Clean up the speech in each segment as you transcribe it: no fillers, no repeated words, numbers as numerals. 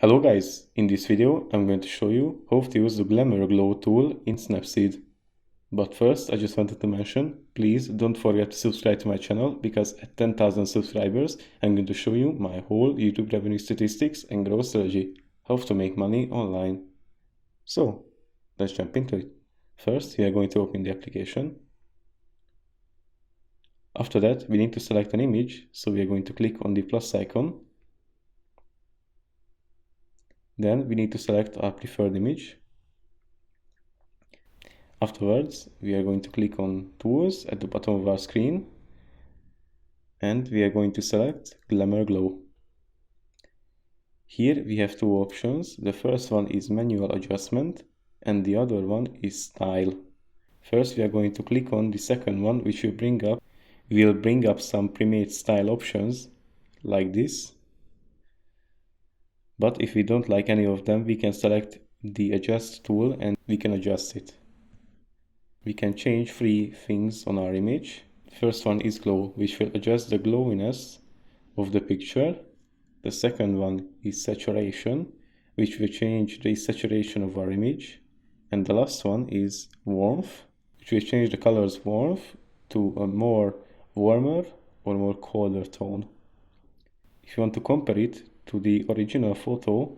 Hello guys, in this video I'm going to show you how to use the Glamour Glow tool in Snapseed. But first I just wanted to mention, please don't forget to subscribe to my channel because at 10,000 subscribers I'm going to show you my whole YouTube revenue statistics and growth strategy, how to make money online. So let's jump into it. First we are going to open the application. After that we need to select an image, so we are going to click on the plus icon. Then we need to select our preferred image. Afterwards, we are going to click on Tools at the bottom of our screen, and we are going to select Glamour Glow. Here we have two options. The first one is Manual Adjustment, and the other one is Style. First, we are going to click on the second one, which will bring up some pre-made style options like this. But if we don't like any of them, we can select the Adjust tool and we can adjust it. We can change 3 things on our image. First one is glow, which will adjust the glowiness of the picture. The second one is saturation, which will change the saturation of our image. And the last one is warmth, which will change the color's warmth to a more warmer or more colder tone. If you want to compare it to the original photo,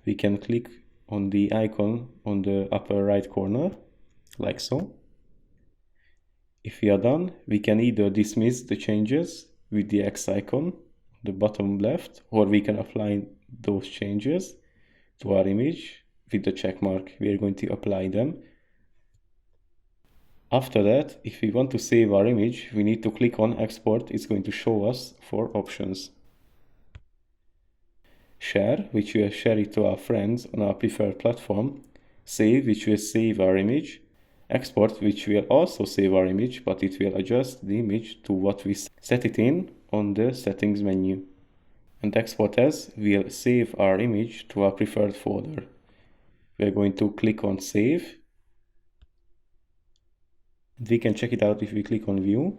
we can click on the icon on the upper right corner, like so. If we are done, we can either dismiss the changes with the X icon, the bottom left, or we can apply those changes to our image with the check mark. We are going to apply them. After that, if we want to save our image, we need to click on Export. It's going to show us 4 options. Share, which will share it to our friends on our preferred platform. Save, which will save our image. Export, which will also save our image, but it will adjust the image to what we set it in on the settings menu. And export as will save our image to our preferred folder. We are going to click on save. We can check it out if we click on view.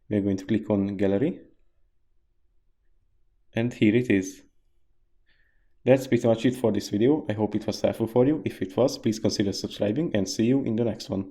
We are going to click on gallery. And here it is. That's pretty much it for this video. I hope it was helpful for you. If it was, please consider subscribing and see you in the next one.